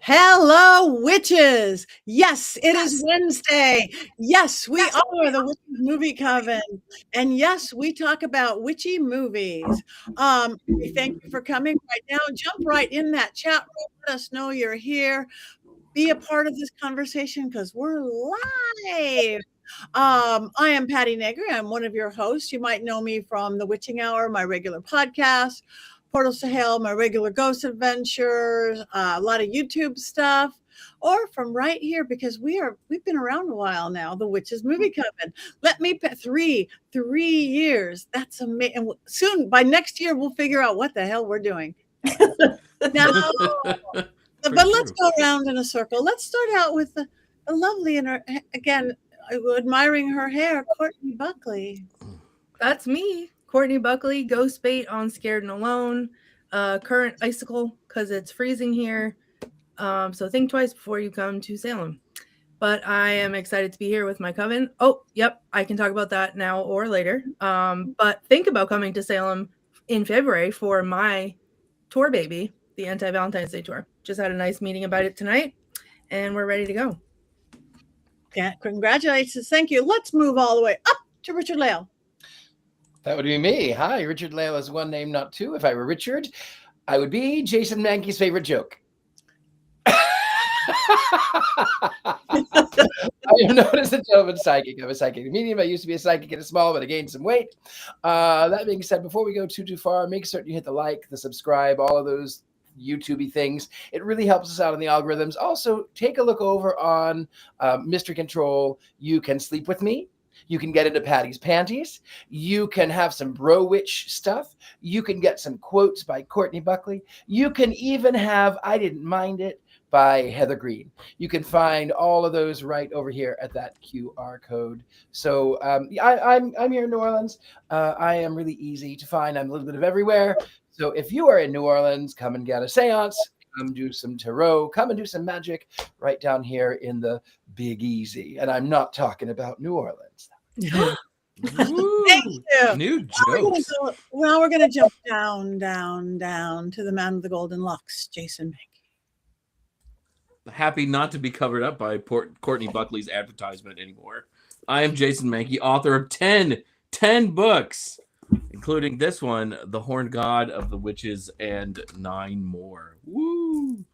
Hello, witches. Yes, it is Wednesday. Yes, we are the Witches Movie Coven. And yes, we talk about witchy movies. We thank you for coming right now. Jump right in that chat room. Let us know you're here. Be a part of this conversation because we're live. I am Patty Negri. I'm one of your hosts. You might know me from The Witching Hour, my regular podcast, Portals to Hell, my regular ghost adventures, a lot of YouTube stuff, or from right here because we've been around a while now. The Witches Movie Coven. Let me put three years. That's amazing. Soon, by next year, we'll figure out what the hell we're doing. Now, but let's go around in a circle. Let's start out with the lovely and again, admiring her hair, Courtney Buckley. That's me, Courtney Buckley, ghost bait on Scared and Alone, current icicle because it's freezing here. So think twice before you come to Salem. But I am excited to be here with my coven. Oh, yep, I can talk about that now or later. But think about coming to Salem in February for my tour baby, the Anti-Valentine's Day tour. Just had a nice meeting about it tonight, and we're ready to go. Yeah, congratulations. Thank you. Let's move all the way up to Richard Lale. That would be me. Hi, Richard Lale is one name, not two. If I were Richard, I would be Jason Mankey's favorite joke. I am known as a gentleman psychic. I'm a psychic medium. I used to be a psychic in a small, but I gained some weight. That being said, before we go too far, make certain you hit the like, the subscribe, all of those YouTube-y things. It really helps us out in the algorithms. Also, take a look over on Mystery Control. You can sleep with me. You can get into Patty's panties. You can have some bro witch stuff. You can get some quotes by Courtney Buckley. You can even have I Didn't Mind It by Heather Green. You can find all of those right over here at that QR code. So I'm here in New Orleans. I am really easy to find. I'm a little bit of everywhere. So if you are in New Orleans, come and get a seance. Come do some tarot. Come and do some magic right down here in the Big Easy. And I'm not talking about New Orleans. Thank you. New jokes. Now we're going to jump down to the man with the golden locks, Jason Mankey. Happy not to be covered up by Courtney Buckley's advertisement anymore. I am Jason Mankey, author of 10 books, including this one, The Horned God of the Witches, and 9 more. Woo!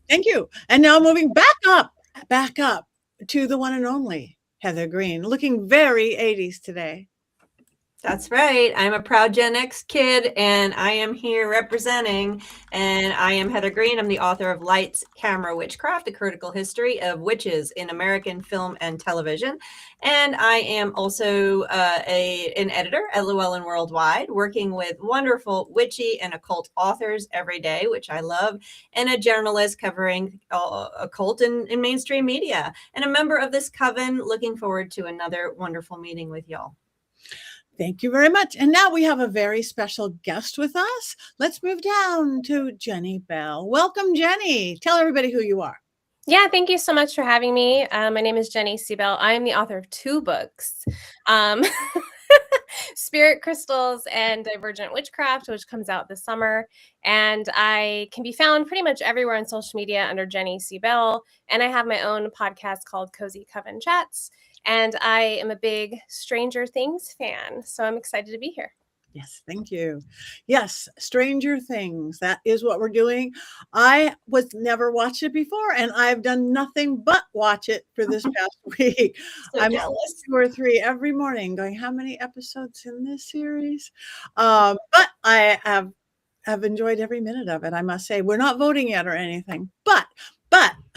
Thank you. And now moving back up to the one and only Heather Green, looking very 80s today. That's right. I'm a proud Gen X kid, and I am here representing, and I am Heather Green. I'm the author of Lights, Camera, Witchcraft, A Critical History of Witches in American Film and Television. And I am also an editor at Llewellyn Worldwide, working with wonderful witchy and occult authors every day, which I love, and a journalist covering occult in mainstream media, and a member of this coven. Looking forward to another wonderful meeting with y'all. Thank you very much. And now we have a very special guest with us. Let's move down to Jenny Bell. Welcome, Jenny. Tell everybody who you are. Yeah, thank you so much for having me. My name is Jenny C. Bell. I am the author of 2 books, Spirit Crystals and Divergent Witchcraft, which comes out this summer. And I can be found pretty much everywhere on social media under Jenny C. Bell. And I have my own podcast called Cozy Coven Chats. And I am a big Stranger Things fan, so I'm excited to be here. Yes, thank you. Yes, Stranger Things. That is what we're doing. I was never watched it before, and I've done nothing but watch it for this past week. So I'm jealous. 2 or 3 every morning going, how many episodes in this series? But I have enjoyed every minute of it, I must say. We're not voting yet or anything, but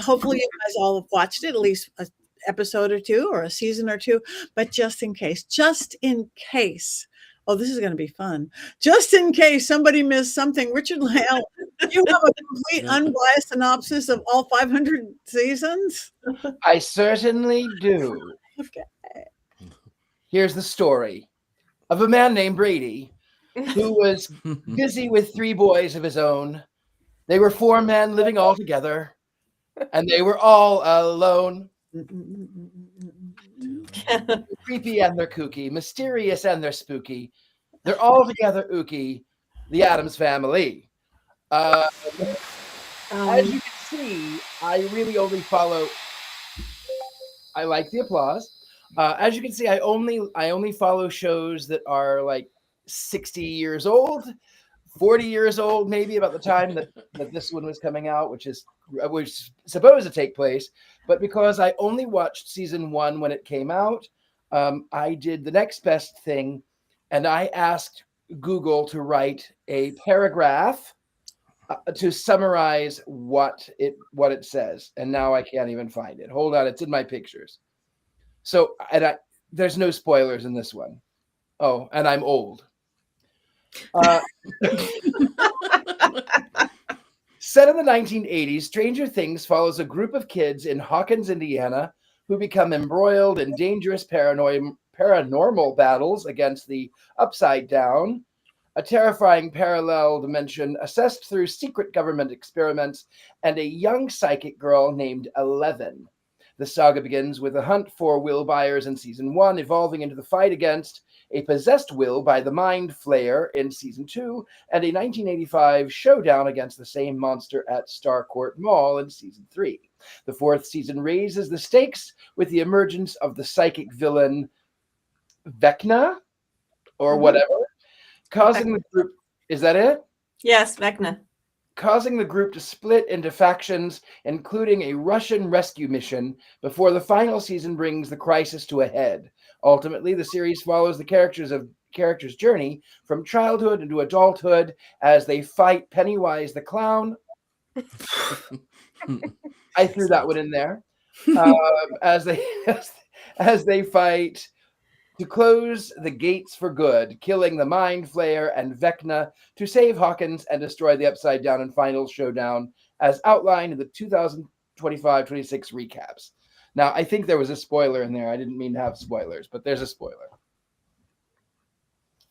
hopefully you guys all have watched it, at least a episode or 2 or a season or 2, but just in case, oh, this is going to be fun. Just in case somebody missed something, Richard Lale, you have a complete unbiased synopsis of all 500 seasons? I certainly do. Okay. Here's the story of a man named Brady who was busy with 3 boys of his own. They were 4 men living all together, and they were all alone. They're creepy and they're kooky, mysterious and they're spooky. They're all together ooky, the Addams Family. As you can see, I really only follow. I like the applause. As you can see, I only follow shows that are like 60 years old, 40 years old, maybe about the time that this one was coming out, which was supposed to take place. But because I only watched season 1 when it came out, I did the next best thing, and I asked Google to write a paragraph to summarize what it says. And now I can't even find it. Hold on, it's in my pictures. So, there's no spoilers in this one. Oh, and I'm old. Set in the 1980s, Stranger Things follows a group of kids in Hawkins, Indiana, who become embroiled in dangerous paranormal battles against the Upside Down, a terrifying parallel dimension assessed through secret government experiments, and a young psychic girl named Eleven. The saga begins with a hunt for Will Byers in season 1, evolving into the fight against a possessed Will by the Mind Flayer in season 2, and a 1985 showdown against the same monster at Starcourt Mall in season 3. The 4th season raises the stakes with the emergence of the psychic villain Vecna, or whatever, causing the group. Is that it? Yes, Vecna. Causing the group to split into factions, including a Russian rescue mission, before the final season brings the crisis to a head. Ultimately, the series follows the characters' journey from childhood into adulthood as they fight Pennywise the Clown. I threw that one in there. As they fight to close the gates for good, killing the Mind Flayer and Vecna to save Hawkins and destroy the Upside Down in final showdown, as outlined in the 2025-26 recaps. Now, I think there was a spoiler in there. I didn't mean to have spoilers, but there's a spoiler.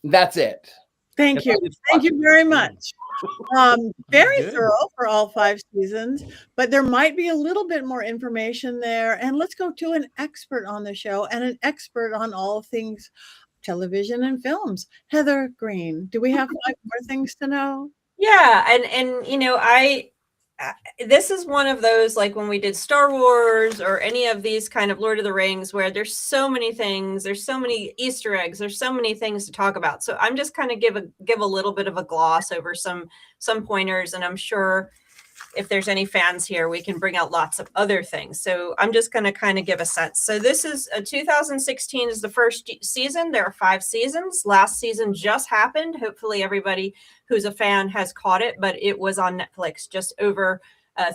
That's it. Thank you. Thank you very much. Very thorough for all 5 seasons, but there might be a little bit more information there. And let's go to an expert on the show and an expert on all things television and films. Heather Green, do we have 5 more things to know? Yeah, and you know, this is one of those, like when we did Star Wars or any of these kind of Lord of the Rings, where there's so many things, there's so many Easter eggs, there's so many things to talk about. So I'm just kind of give a little bit of a gloss over some pointers, and I'm sure if there's any fans here, we can bring out lots of other things. So I'm just going to kind of give a sense. So this is 2016 is the first season. There are 5 seasons. Last season just happened. Hopefully everybody who's a fan has caught it, but it was on Netflix just over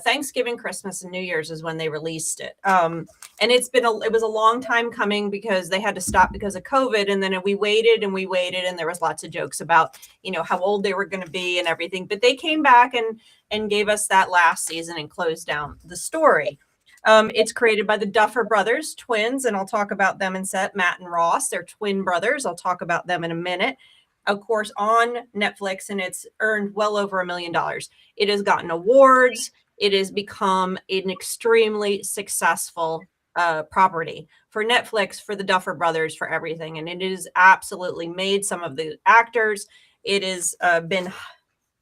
Thanksgiving, Christmas, and New Year's is when they released it. And it was a long time coming because they had to stop because of COVID. And then we waited and there was lots of jokes about, how old they were going to be and everything, but they came back and gave us that last season and closed down the story. It's created by the Duffer Brothers, twins, and I'll talk about them in set. Matt and Ross, they're twin brothers. I'll talk about them in a minute. Of course, on Netflix, and it's earned well over $1 million. It has gotten awards. It has become an extremely successful property for Netflix, for the Duffer Brothers, for everything. And it has absolutely made some of the actors. It has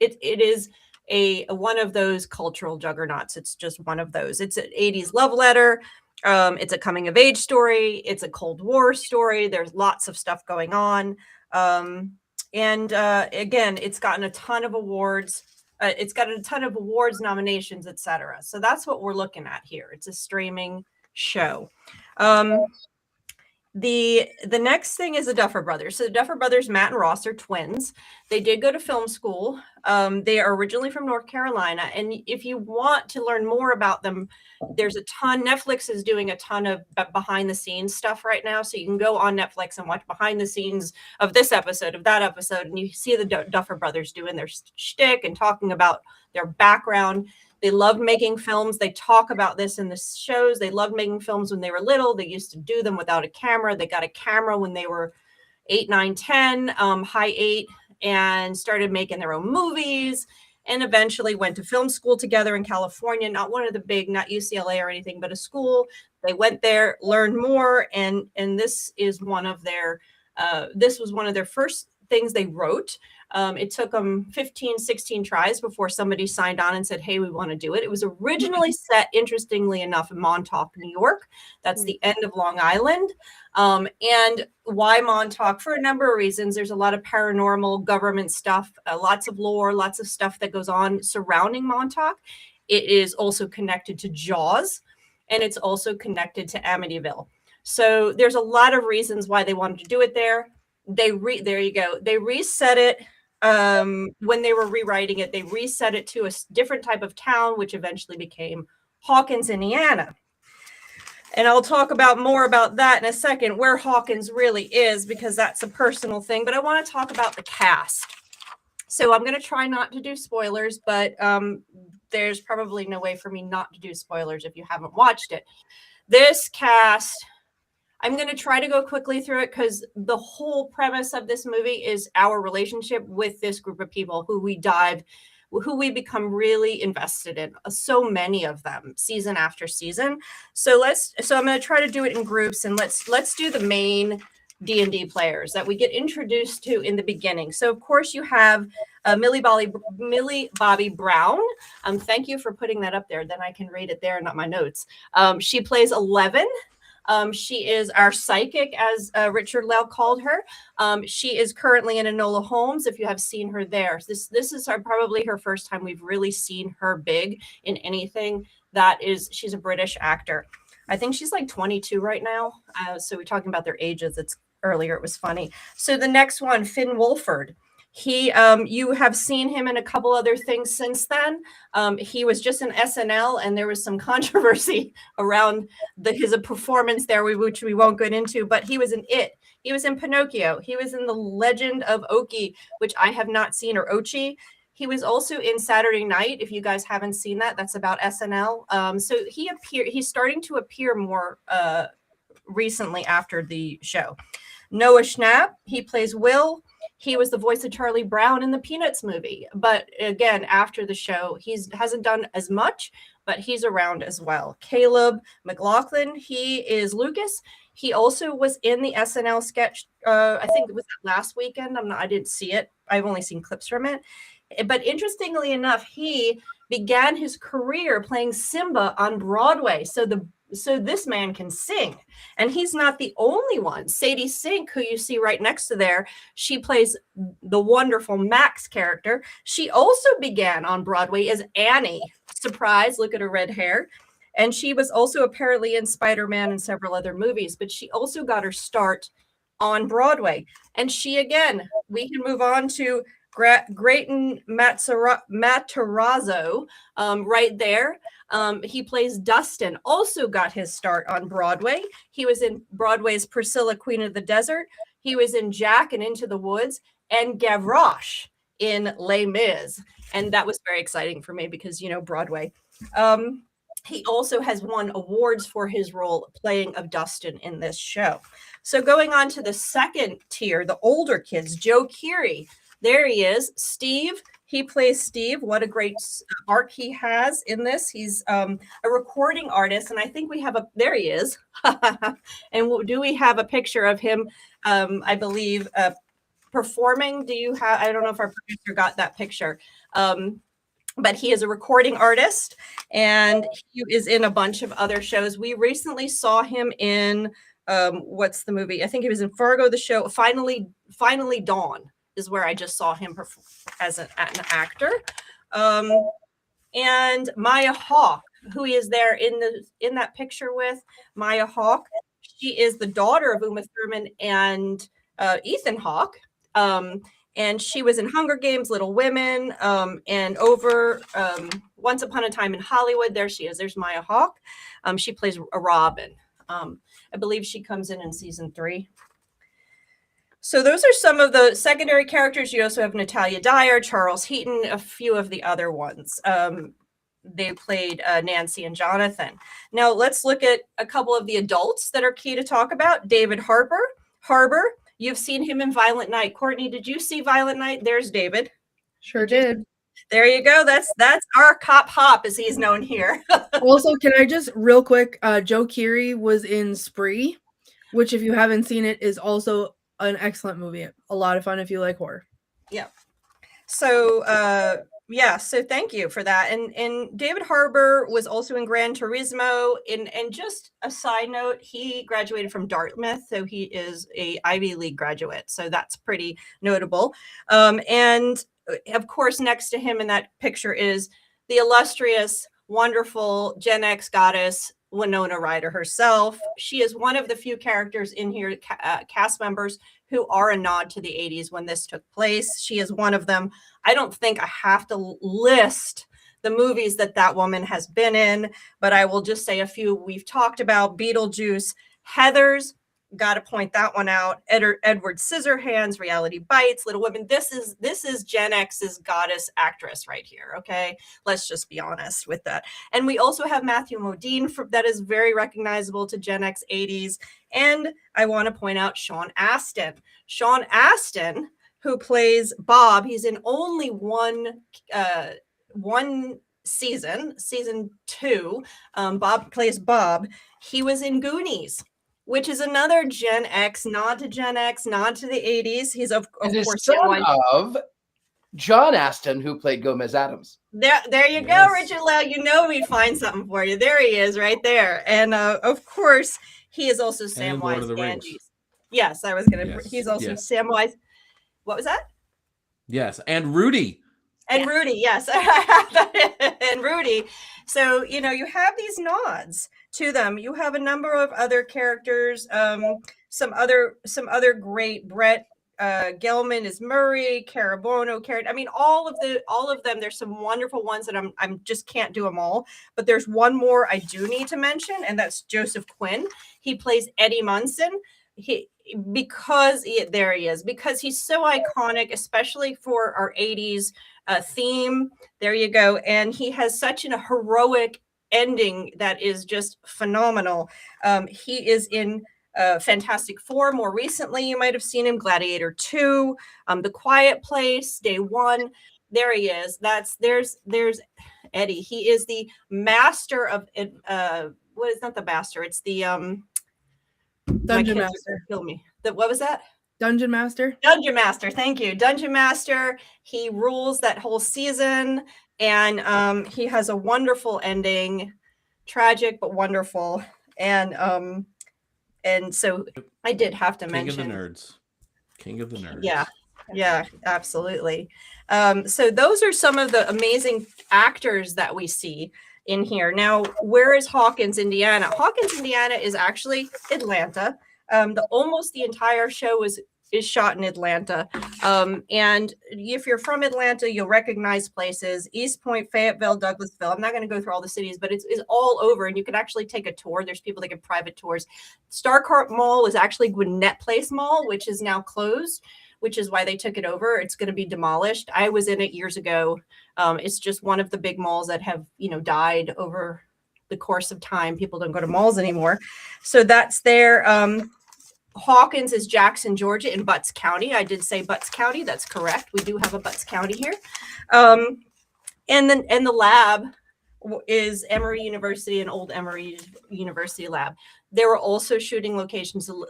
it is one of those cultural juggernauts. It's just one of those. It's an 80s love letter. It's a coming of age story. It's a Cold War story. There's lots of stuff going on. And again, it's gotten a ton of awards. It's got a ton of awards, nominations, etc. So that's what we're looking at here. It's a streaming show. The next thing is the Duffer Brothers. So the Duffer Brothers, Matt and Ross, are twins. They did go to film school. They are originally from North Carolina. And if you want to learn more about them, there's a ton. Netflix is doing a ton of behind the scenes stuff right now. So you can go on Netflix and watch behind the scenes of this episode, of that episode. And you see the Duffer Brothers doing their shtick and talking about their background. They love making films. They talk about this in the shows. They loved making films when they were little. They used to do them without a camera. They got a camera when they were 8, 9, 10, high 8, and started making their own movies, and eventually went to film school together in California. Not one of the big, not UCLA or anything, but a school. They went there, learned more, and this is one of their this was one of their first things they wrote. It took them 15, 16 tries before somebody signed on and said, hey, we want to do it. It was originally set, interestingly enough, in Montauk, New York. That's the end of Long Island. And why Montauk? For a number of reasons. There's a lot of paranormal government stuff, lots of lore, lots of stuff that goes on surrounding Montauk. It is also connected to Jaws, and it's also connected to Amityville. So there's a lot of reasons why they wanted to do it there. There you go. They reset it when they were rewriting it. They reset it to a different type of town, which eventually became Hawkins, Indiana. And I'll talk more about that in a second, where Hawkins really is, because that's a personal thing. But I want to talk about the cast. So I'm going to try not to do spoilers, but there's probably no way for me not to do spoilers if you haven't watched it. This cast, I'm going to try to go quickly through it because the whole premise of this movie is our relationship with this group of people who we become really invested in. So many of them, season after season. So I'm going to try to do it in groups, and let's do the main D&D players that we get introduced to in the beginning. So of course you have Millie Bobby Brown. Thank you for putting that up there. Then I can read it there, not my notes. She plays 11. She is our psychic, as Richard Lau called her. She is currently in Enola Holmes, if you have seen her there. This is probably her first time we've really seen her big in anything. She's a British actor. I think she's like 22 right now. So we're talking about their ages. Earlier it was funny. So the next one, Finn Wolford. You have seen him in a couple other things since then. He was just in SNL, and there was some controversy around his performance there, which we won't get into, but he was in It. He was in Pinocchio. He was in The Legend of Oki, which I have not seen, or Ochi. He was also in Saturday Night. If you guys haven't seen that, that's about SNL. So he's starting to appear more recently after the show. Noah Schnapp, he plays Will. He was the voice of Charlie Brown in the Peanuts movie. But again, after the show, he hasn't done as much, but he's around as well. Caleb McLaughlin, he is Lucas. He also was in the SNL sketch. I think it was last weekend. I didn't see it. I've only seen clips from it. But interestingly enough, he began his career playing Simba on Broadway. So this man can sing, and he's not the only one. Sadie Sink, who you see right next to there, she plays the wonderful Max character. She also began on Broadway as Annie. Surprise, look at her red hair. And she was also apparently in Spider-Man and several other movies, but she also got her start on Broadway. And we can move on to Grayton Matarazzo right there. He plays Dustin, also got his start on Broadway. He was in Broadway's Priscilla, Queen of the Desert. He was in Jack and Into the Woods, and Gavroche in Les Mis. And that was very exciting for me because, Broadway. He also has won awards for his role playing of Dustin in this show. So going on to the second tier, the older kids, Joe Keery. There he is. Steve, he plays Steve. What a great arc he has in this. He's a recording artist, and I think there he is. And do we have a picture of him, I believe, performing? I don't know if our producer got that picture. But he is a recording artist, and he is in a bunch of other shows. We recently saw him in, what's the movie? I think he was in Fargo, the show. Finally Dawn is where I just saw him as an actor. And Maya Hawke, who he is there in that picture with, Maya Hawke. She is the daughter of Uma Thurman and Ethan Hawke. And she was in Hunger Games, Little Women, and over Once Upon a Time in Hollywood. There she is. There's Maya Hawke. She plays a Robin. I believe she comes in season 3. So those are some of the secondary characters. You also have Natalia Dyer, Charles Heaton, a few of the other ones. They played Nancy and Jonathan. Now let's look at a couple of the adults that are key to talk about. David Harbour. You've seen him in Violent Night. Courtney, did you see Violent Night? There's David. Sure did. There you go. That's our cop Hop, as he's known here. Also, can I just real quick, Joe Keery was in Spree, which if you haven't seen it is also an excellent movie. A lot of fun if you like horror. Yeah. So so thank you for that. And David Harbour was also in Gran Turismo. And just a side note, he graduated from Dartmouth, so he is a Ivy League graduate. So that's pretty notable. And of course, next to him in that picture is the illustrious, wonderful Gen X goddess Winona Ryder herself. She is one of the few characters in here, cast members, who are a nod to the 80s when this took place. She is one of them. I don't think I have to list the movies that woman has been in, but I will just say a few we've talked about. Beetlejuice, Heathers, got to point that one out. Edward Scissorhands, Reality Bites, Little Women. This is Gen X's goddess actress right here. Okay, let's just be honest with that. And we also have Matthew Modine that is very recognizable to Gen X 80s. And I want to point out Sean Astin. Sean Astin, who plays Bob. He's in only one season 2. Bob plays Bob. He was in Goonies, which is another Gen X, nod to Gen X, nod to the 80s. He's of course son of John Astin, who played Gomez Adams. There you go, Richard Lau. You know we'd find something for you. There he is, right there. And of course, he is also Samwise Gamgee. Yes, I was gonna. Yes. He's also Samwise. What was that? Yes, and Rudy. And Rudy, yes, and Rudy. So you have these nods to them. You have a number of other characters. Some other great. Brett Gelman is Murray. Carabono, I mean, all of them. There's some wonderful ones that I'm just can't do them all. But there's one more I do need to mention, and that's Joseph Quinn. He plays Eddie Munson. Because he's so iconic, especially for our 80s theme. There you go. And he has such a heroic ending that is just phenomenal. He is in Fantastic Four. More recently, you might have seen him, Gladiator 2, The Quiet Place, Day One. There he is. There's Eddie. He is the master of what is not the master? It's the Dungeon Master. Kill me. What was that? Dungeon Master. Dungeon Master. Thank you. Dungeon Master. He rules that whole season, and he has a wonderful ending, tragic but wonderful. And so I did have to mention King of the Nerds. Yeah, absolutely. So those are some of the amazing actors that we see in here. Now, where is Hawkins, Indiana? Hawkins, Indiana is actually Atlanta. Almost the entire show is shot in Atlanta. And if you're from Atlanta, you'll recognize places: East Point, Fayetteville, Douglasville. I'm not going to go through all the cities, but it's all over, and you could actually take a tour. There's people that give private tours. Starcart Mall is actually Gwinnett Place Mall, which is now closed, which is why they took it over. It's going to be demolished. I was in it years ago. It's just one of the big malls that have, died over the course of time. People don't go to malls anymore. So that's there. Hawkins is Jackson, Georgia, in Butts County. I did say Butts County. That's correct. We do have a Butts County here. And the lab is Emory University, an old Emory University lab. There were also shooting locations in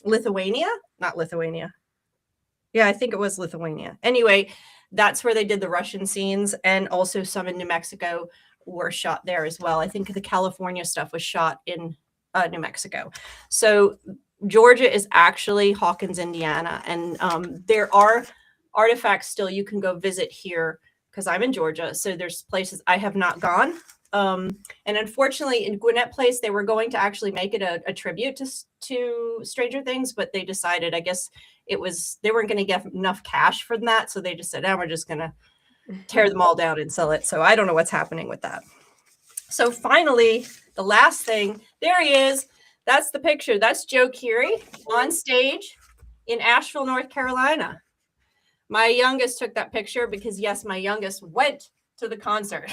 Lithuania, not Lithuania. Yeah, I think it was Lithuania. Anyway, that's where they did the Russian scenes, and also some in New Mexico were shot there as well. I think the California stuff was shot in New Mexico. So Georgia is actually Hawkins, Indiana, and there are artifacts still you can go visit here because I'm in Georgia. So there's places I have not gone. And unfortunately, in Gwinnett Place, they were going to actually make it a tribute to Stranger Things, but they decided, I guess they weren't going to get enough cash for that. So they just said, we're just going to tear them all down and sell it. So I don't know what's happening with that. So finally, the last thing, there he is. That's the picture. That's Joe Keery on stage in Asheville, North Carolina. My youngest took that picture because, yes, my youngest went to the concert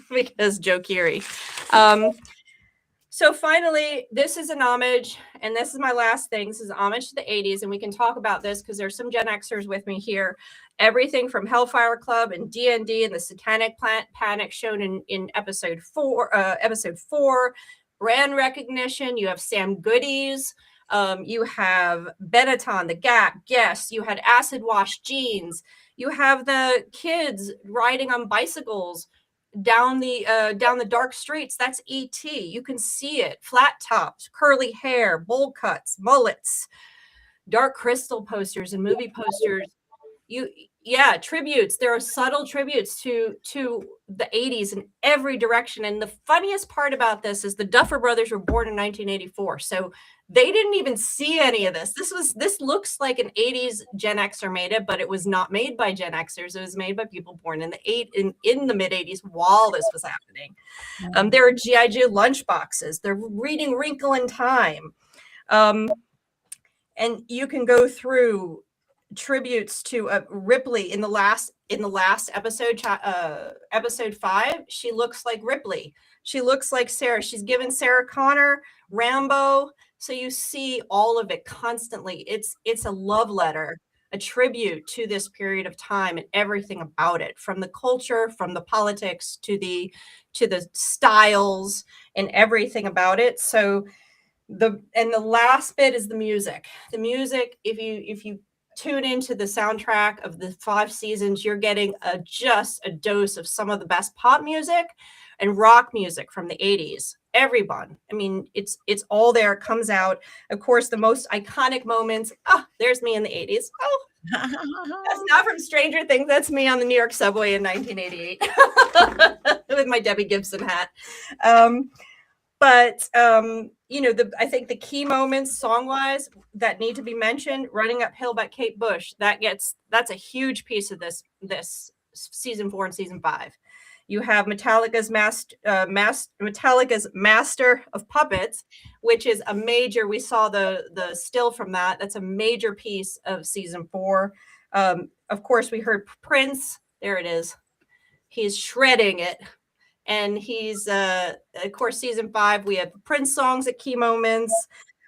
because Joe Keery. So finally, this is an homage, and this is my last thing. This is an homage to the 80s, and we can talk about this because there's some Gen Xers with me here. Everything from Hellfire Club and D&D and the Satanic Panic shown in episode 4, brand recognition. You have Sam Goody's You have Benetton, the Gap, Guess. You had acid wash jeans. You have the kids riding on bicycles down the dark streets. That's ET. You can see it. Flat tops, curly hair, bowl cuts, mullets, dark crystal posters and movie posters. Tributes. There are subtle tributes to the 80s in every direction. And the funniest part about this is the Duffer Brothers were born in 1984. So they didn't even see any of this. This looks like an 80s Gen Xer made it, but it was not made by Gen Xers. It was made by people born in the mid 80s while this was happening. There are G.I. Joe lunchboxes. They're reading Wrinkle in Time. And you can go through tributes to Ripley in the last episode, episode 5. She looks like Ripley. She looks like Sarah. She's given Sarah Connor, Rambo. So you see all of it constantly. It's a love letter, a tribute to this period of time and everything about it, from the culture, from the politics to the styles and everything about it. So the last bit is the music. The music, if you tune into the soundtrack of the 5 seasons, you're getting just a dose of some of the best pop music and rock music from the 80s. Everyone. I mean, it's all there. It comes out. Of course, the most iconic moments. Oh, there's me in the 80s. Oh, that's not from Stranger Things. That's me on the New York subway in 1988 with my Debbie Gibson hat. But I think the key moments song-wise that need to be mentioned, Running Uphill by Kate Bush, that's a huge piece of this season 4 and season 5. You have Metallica's Master of Puppets, which is a major, we saw the still from that. That's a major piece of season 4. Of course, we heard Prince. There it is. He's shredding it. And he's, of course, season 5, we have Prince songs at key moments.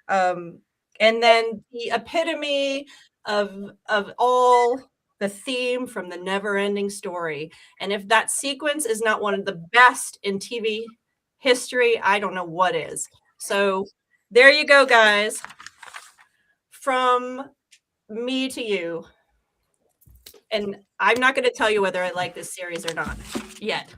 And then the epitome of all, the theme from the Never Ending Story. And if that sequence is not one of the best in TV history, I don't know what is. So there you go, guys. From me to you. And I'm not going to tell you whether I like this series or not yet.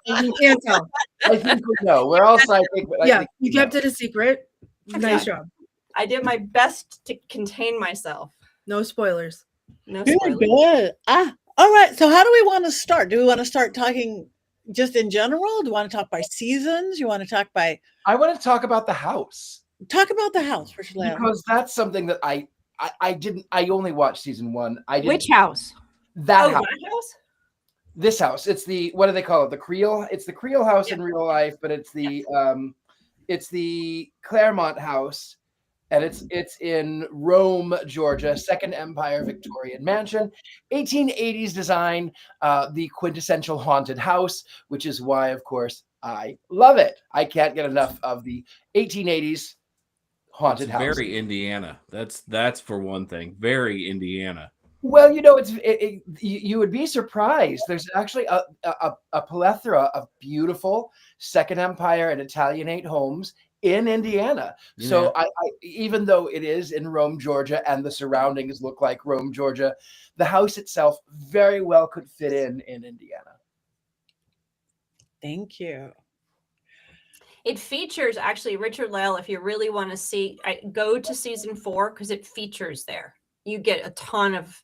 You can't tell. I think we know. We're all psychic. But You kept it a secret. Nice job. I did my best to contain myself. No spoilers. No Good, spoilers. good. All right. So how do we want to start? Do we want to start talking just in general? Do you want to talk by seasons? You want to talk by... I want to talk about the house. Talk about the house, because that's something that I only watched season 1. Which house? That house. That house? This house. It's the, what do they call it? The Creole. It's the Creole house in real life, but it's the Claremont house, and it's in Rome, Georgia, Second Empire Victorian mansion, 1880s design, the quintessential haunted house, which is why, of course, I love it. I can't get enough of the 1880s haunted house. Very Indiana. That's for one thing. Very Indiana. Well, you would be surprised. There's actually a plethora of beautiful Second Empire and Italianate homes in Indiana. Yeah. So I even though it is in Rome, Georgia, and the surroundings look like Rome, Georgia, the house itself very well could fit in Indiana. Thank you. It features actually Richard Lell. If you really want to see, go to season 4 because it features there. You get a ton of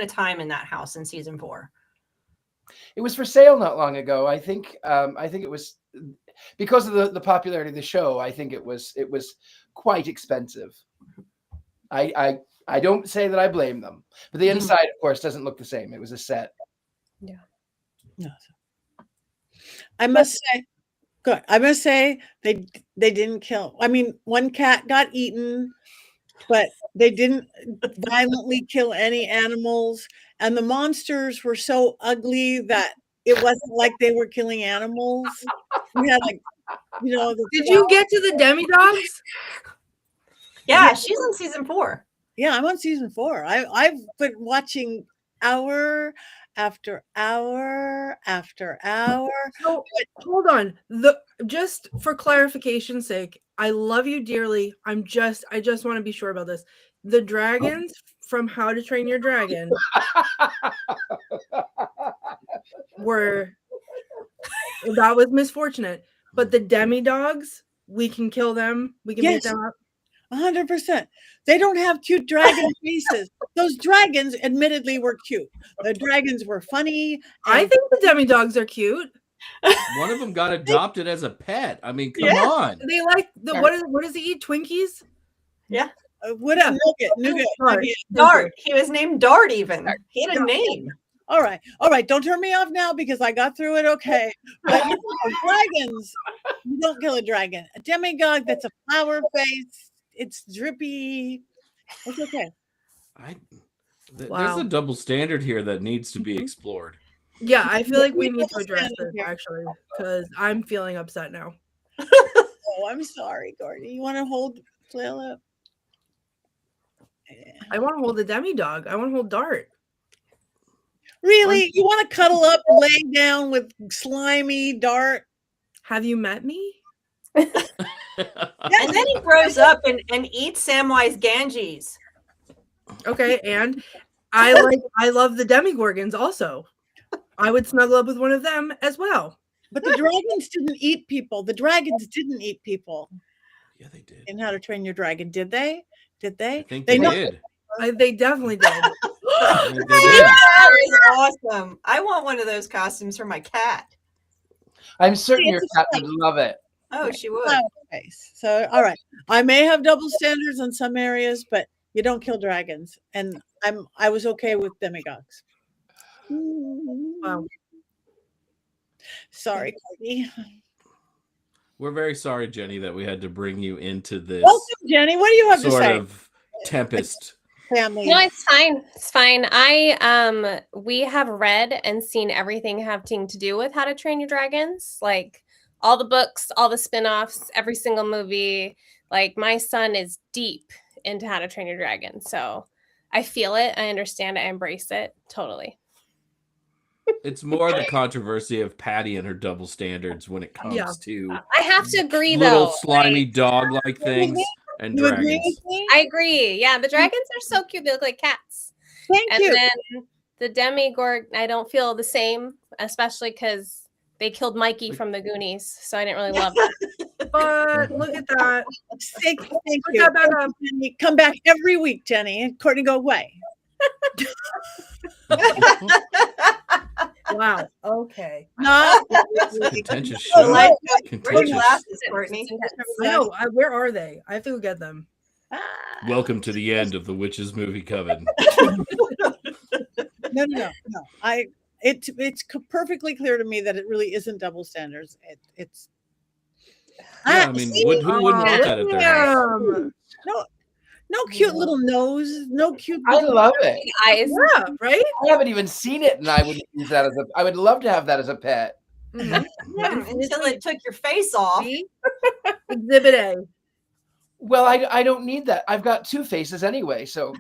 time in that house in season 4. It was for sale not long ago. I think it was because of the popularity of the show. I think it was quite expensive. I don't say that I blame them, but the inside, of course, doesn't look the same. It was a set. Yeah. No. I must say they didn't kill. I mean, one cat got eaten, but they didn't violently kill any animals. And the monsters were so ugly that it wasn't like they were killing animals. We had Did you get to the demi-dogs? Yeah, she's on season 4. Yeah, I'm on season 4. I've been watching hour after hour after hour. So, hold on. Just for clarification's sake, I love you dearly. I just want to be sure about this. The dragons from How to Train Your Dragon were that was misfortunate. But the demi-dogs, we can kill them. We can beat Yes. them up. 100%. They don't have cute dragon faces. Those dragons, admittedly, were cute. The dragons were funny. I think the demi-dogs are cute. One of them got adopted as a pet. I mean, come Yeah. on. They like the what does he eat? Twinkies? What is nougat? Dart. Dart. He was named Dart even. He had a name. All right. Don't turn me off now because I got through it okay. But dragons, you don't kill a dragon. A demigod that's a flower face, it's drippy. It's okay. There's a double standard here that needs to be explored. Yeah, I feel like we need to address this actually because I'm feeling upset now. Oh, I'm sorry, Courtney. You want to hold flail up? I want to hold the demi-dog. I want to hold Dart. Really? You want to cuddle up, lay down with slimy Dart? Have you met me? And then he grows up and eats Samwise Ganges. Okay, and I love the demigorgons also. I would snuggle up with one of them as well. But the dragons didn't eat people. The dragons didn't eat people. Yeah, they did. In How to Train Your Dragon, did they? Did they? I think they did. They definitely did. I think they did. That is awesome. I want one of those costumes for my cat. I'm certain See, your it's cat would love it. Oh, she would. Flower face. So, all right. I may have double standards in some areas, but you don't kill dragons. And I was okay with demigods. Wow. Sorry, Courtney. We're very sorry, Jenny, that we had to bring you into this Welcome, Jenny. What do you have to sort say? of tempest. Family. No, it's fine. It's fine. We have read and seen everything having to do with How to Train Your Dragons, like all the books, all the spin-offs, every single movie. Like my son is deep into How to Train Your Dragon, so I feel it. I understand it. I embrace it totally. It's more the controversy of Patty and her double standards when it comes to I have to agree, little though. slimy Like, dog-like things and You agree dragons. with me? I agree. Yeah, the dragons are so cute. They look like cats. Thank And you. then the demigorg, I don't feel the same, especially because they killed Mikey from the Goonies, so I didn't really love that. But look at that. Thank Put you. that back up. Jenny, come back every week, Jenny. And Courtney, go away. Wow. Okay. Not Contentious Oh, show. like, where's Contentious. your glasses, Courtney? I know. Where are they? I have to go get them. Welcome to the end of the Witches movie Coven. No. It's perfectly clear to me that it really isn't double standards. It's. Yeah, I mean, who wouldn't want that at their house? No cute little nose. No cute. I little- love it. Eyes. Yeah, right? I haven't even seen it, and I would use that as a. I would love to have that as a pet. Mhm. Until it took your face off. See? Exhibit A. Well, I don't need that. I've got two faces anyway, so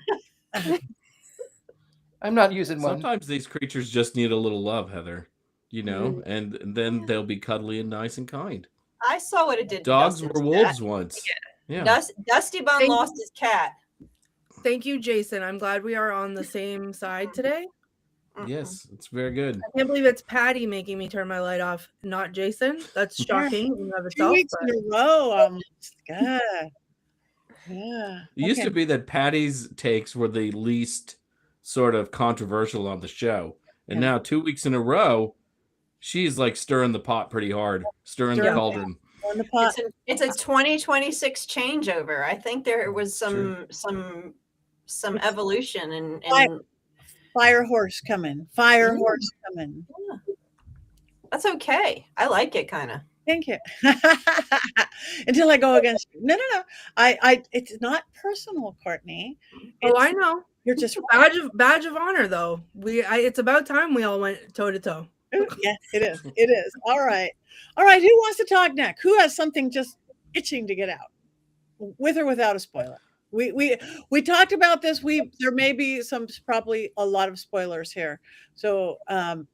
I'm not using one. Sometimes these creatures just need a little love, Heather. You know, and then they'll be cuddly and nice and kind. I saw what it did. to Dogs Dustin's were wolves once. Yeah. Dusty Bun Thank- lost his cat. Thank you, Jason. I'm glad we are on the same side today. Yes, it's very good. I can't believe it's Patty making me turn my light off, not Jason. That's shocking in and of 2 itself. weeks But in a row. God. Yeah. It used Okay. to be that Patty's takes were the least sort of controversial on the show. And Yeah. now 2 weeks in a row, she's like stirring the pot pretty hard, stirring the Stirring the cauldron. On the pot. It's a 2026 changeover. I think there was some evolution and Fire horse coming. Fire horse coming. that's okay. I like it kind of. Thank you. Until I go against you. No. I it's not personal, Courtney. oh, I know. You're just Badge of honor, though. It's about time we all went toe to toe. yeah, it is. It is. All right. All right. Who wants to talk next? Who has something just itching to get out? With or without a spoiler. We talked about this. There may be probably a lot of spoilers here. So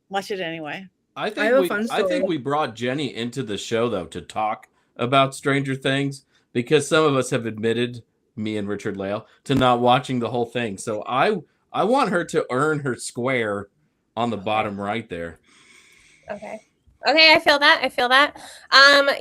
watch it anyway. I have a think fun I think story. we brought Jenny into the show though to talk about Stranger Things because some of us have admitted, me and Richard Lale, to not watching the whole thing. So I want her to earn her square on the bottom right there. Okay. Okay, I feel that.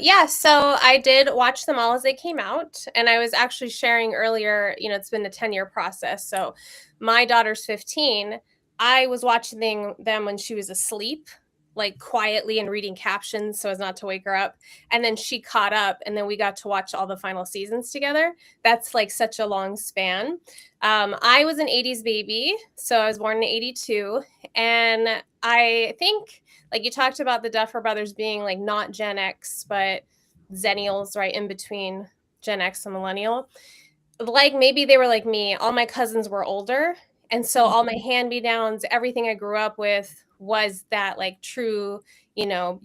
Yeah, so I did watch them all as they came out, and I was actually sharing earlier, it's been a 10-year process. So my daughter's 15. I was watching them when she was asleep, like quietly and reading captions so as not to wake her up. And then she caught up, and then we got to watch all the final seasons together. That's like such a long span. I was an 80s baby, so I was born in 82, and I think, like, you talked about the Duffer Brothers being like not Gen X, but Zennials, right in between Gen X and Millennial. Like, maybe they were like me. All my cousins were older. And so all my hand-me-downs, everything I grew up with was that like true,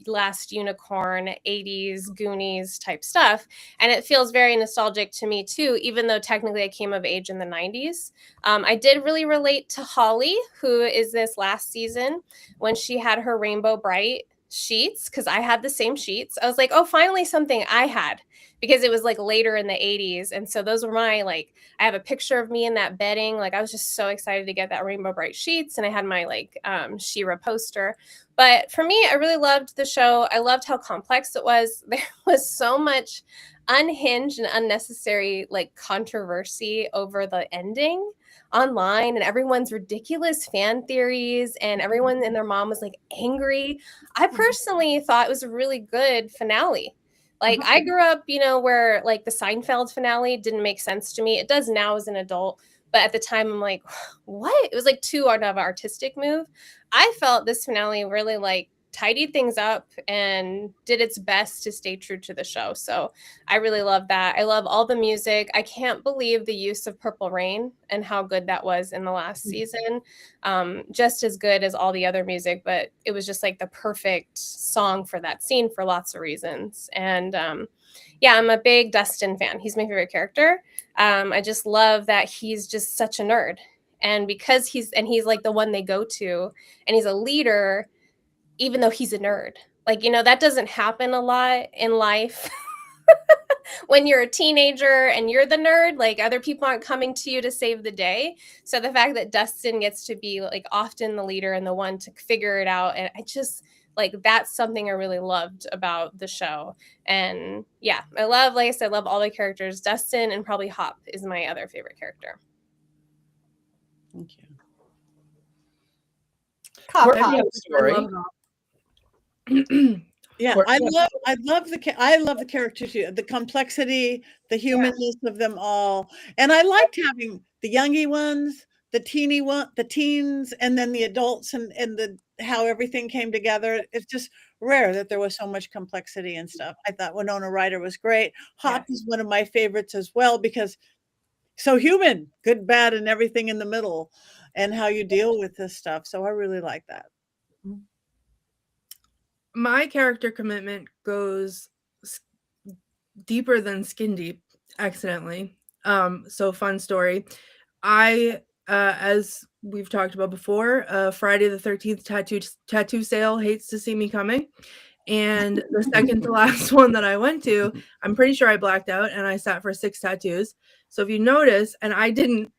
Last Unicorn, 80s, Goonies type stuff. And it feels very nostalgic to me too, even though technically I came of age in the 90s. I did really relate to Holly, who is this last season, when she had her Rainbow Bright sheets, because I had the same sheets. I was like, oh, finally something I had, because it was like later in the 80s. And so those were my, like, I have a picture of me in that bedding. Like, I was just so excited to get that Rainbow Bright sheets. And I had my like She-Ra poster. But for me, I really loved the show. I loved how complex it was. There was so much unhinged and unnecessary like controversy over the ending online, and everyone's ridiculous fan theories, and everyone and their mom was like angry. I personally thought it was a really good finale. Like, I grew up, where like the Seinfeld finale didn't make sense to me. It does now as an adult, but at the time I'm like, what? It was like too out of an artistic move. I felt this finale really like tidied things up and did its best to stay true to the show. So I really love that. I love all the music. I can't believe the use of Purple Rain and how good that was in the last season. Just as good as all the other music, but it was just like the perfect song for that scene for lots of reasons. And yeah, I'm a big Dustin fan. He's my favorite character. I just love that he's just such a nerd. And because he's like the one they go to, and he's a leader, even though he's a nerd. Like, that doesn't happen a lot in life. When you're a teenager and you're the nerd, like, other people aren't coming to you to save the day. So the fact that Dustin gets to be like often the leader and the one to figure it out, and I just like, that's something I really loved about the show. And yeah, like I said, I love all the characters. Dustin and probably Hop is my other favorite character. Thank you. Courtney, you have a story. Yeah, I love the character too, the complexity, the humanness of them all, and I liked having the youngie ones, the teens, and then the adults, and how everything came together. It's just rare that there was so much complexity and stuff. I thought Winona Ryder was great. Hop is one of my favorites as well, because so human, good, bad, and everything in the middle, and how you deal with this stuff. So I really like that. My character commitment goes deeper than skin deep, accidentally. So fun story. I, as we've talked about before, Friday the 13th tattoo sale hates to see me coming. And the second to last one that I went to, I'm pretty sure I blacked out and I sat for 6 tattoos. So if you notice, and I didn't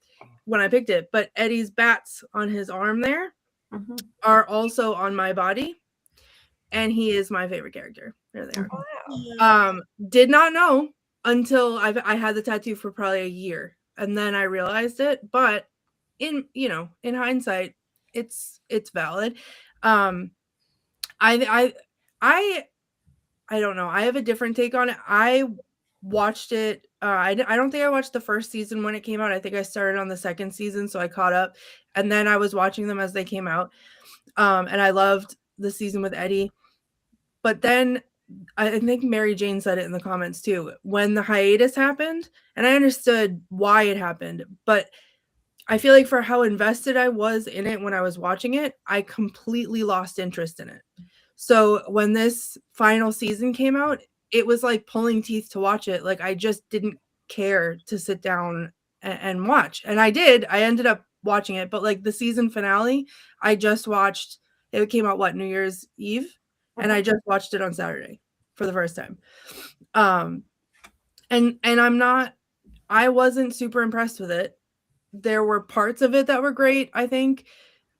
when I picked it, but Eddie's bats on his arm there are also on my body. And he is my favorite character. There they are. Wow. Did not know until I had the tattoo for probably a year, and then I realized it. But in hindsight, it's valid. I don't know. I have a different take on it. I watched it. I don't think I watched the first season when it came out. I think I started on the second season, so I caught up, and then I was watching them as they came out. And I loved the season with Eddie. But then I think Mary Jane said it in the comments too, when the hiatus happened, and I understood why it happened, but I feel like for how invested I was in it when I was watching it, I completely lost interest in it. So when this final season came out, it was like pulling teeth to watch it. Like, I just didn't care to sit down and watch. And I did. I ended up watching it, but like the season finale, I just watched. It came out New Year's Eve, and I just watched it on Saturday for the first time. And I wasn't super impressed with it. There were parts of it that were great, I think,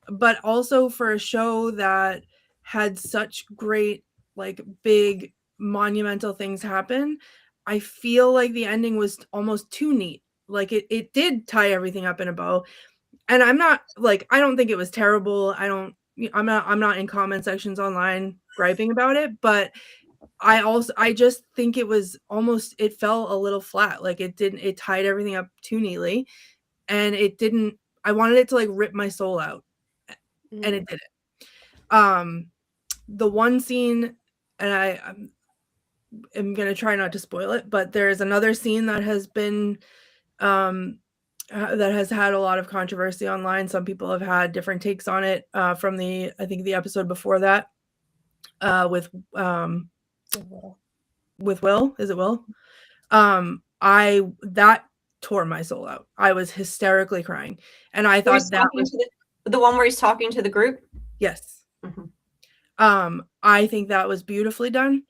but also for a show that had such great, like, big monumental things happen, I feel like the ending was almost too neat. Like, it did tie everything up in a bow. And I'm not, like, I don't think it was terrible. I'm not in comment sections online griping about it, but I just think it was almost, it fell a little flat. Like, it tied everything up too neatly, and I wanted it to, like, rip my soul out, and it didn't. The one scene, and I'm gonna try not to spoil it, but there's another scene that has been that has had a lot of controversy online. Some people have had different takes on it from I think the episode before that with Will. Is it Will? That tore my soul out. I was hysterically crying, and I thought that was the one where he's talking to the group. Yes. I think that was beautifully done.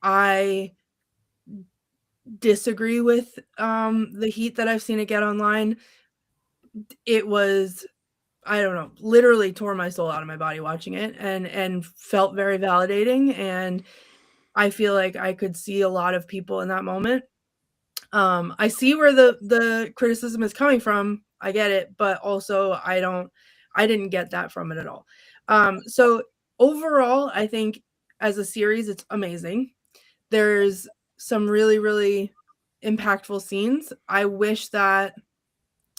I disagree with the heat that I've seen it get online. It was, I don't know, literally tore my soul out of my body watching it, and felt very validating. And I feel like I could see a lot of people in that moment. I see where the criticism is coming from. I get it, but also I didn't get that from it at all. So overall, I think as a series, it's amazing. There's some really, really impactful scenes. I wish that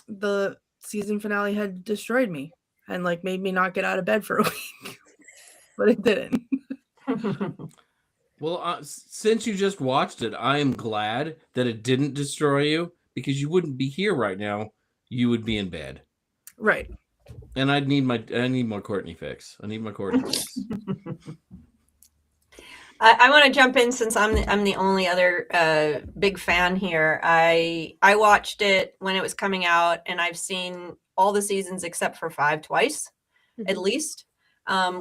the season finale had destroyed me and, like, made me not get out of bed for a week, but it didn't. Well, since you just watched it, I am glad that it didn't destroy you, because you wouldn't be here right now. You would be in bed. Right. And I need more Courtney fix. I need my Courtney fix. I want to jump in since I'm the only other big fan here. I watched it when it was coming out, and I've seen all the seasons except for 5 twice, at least.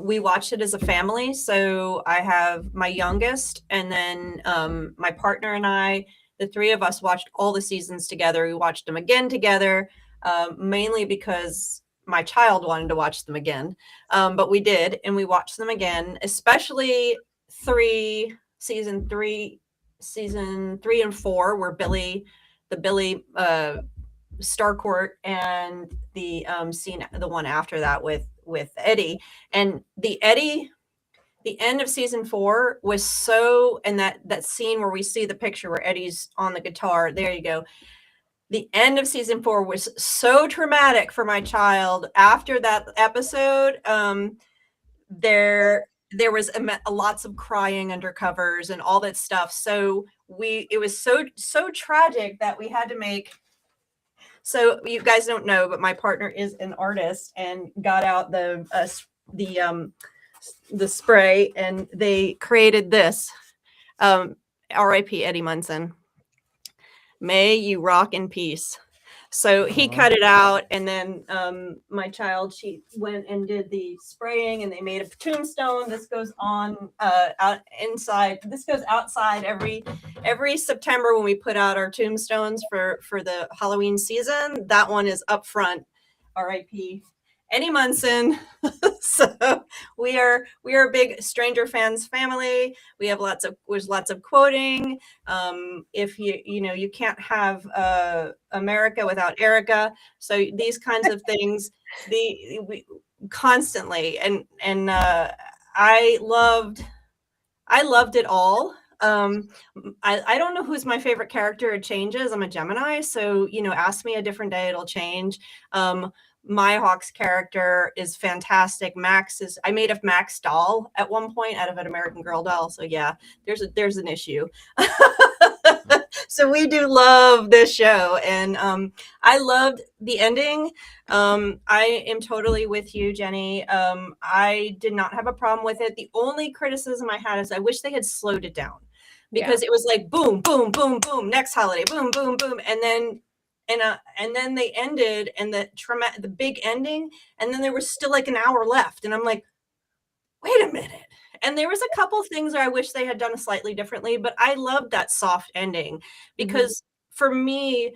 We watched it as a family. So I have my youngest, and then my partner and I, the 3 of us watched all the seasons together. We watched them again together, mainly because my child wanted to watch them again. But we did, and we watched them again, especially season 3 and 4, where Billy Starcourt, and the scene, the one after that with Eddie, and the end of season 4 was so, and that scene where we see the picture where Eddie's on the guitar, there you go. The end of season 4 was so traumatic for my child. After that episode, there was lots of crying under covers and all that stuff. So it was so tragic that we had to make. So you guys don't know, but my partner is an artist and got out the spray, and they created this. R.I.P. Eddie Munson. May you rock in peace. So he cut it out, and then my child, she went and did the spraying, and they made a tombstone. This goes on out inside. This goes outside every September when we put out our tombstones for the Halloween season. That one is up front. R.I.P. Eddie Munson. So we are a big Stranger Fans family. We have lots of quoting. If you can't have America without Erica. So these kinds of things, we constantly, and I loved it all. I don't know who's my favorite character. It changes. I'm a Gemini, so ask me a different day, it'll change. My Hawk's character is fantastic. I made a Max doll at one point out of an American Girl doll. So yeah, there's an issue. So we do love this show, and I loved the ending. I am totally with you, Jenny. I did not have a problem with it. The only criticism I had is I wish they had slowed it down, because it was like boom, boom, boom, boom, next holiday, boom, boom, boom, and then they ended, and the big ending, and then there was still like an hour left, and I'm like, wait a minute. And there was a couple things where I wish they had done it slightly differently, but I loved that soft ending because for me,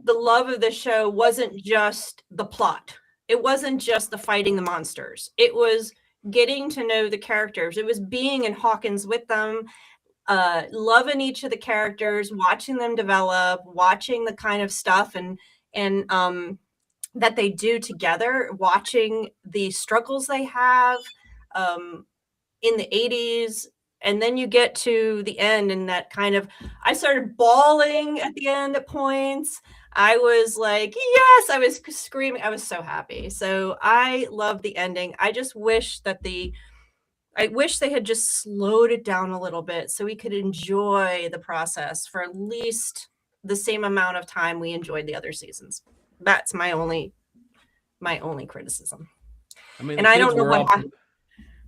the love of the show wasn't just the plot. It wasn't just the fighting the monsters. It was getting to know the characters. It was being in Hawkins with them, loving each of the characters, watching them develop, watching the kind of stuff and that they do together, watching the struggles they have in the 80s. And then you get to the end and that kind of, I started bawling at the end at points. I was like, yes, I was screaming. I was so happy. So I love the ending. I just wish I wish they had just slowed it down a little bit so we could enjoy the process for at least the same amount of time we enjoyed the other seasons. That's my only criticism. I mean, and I don't know what happened.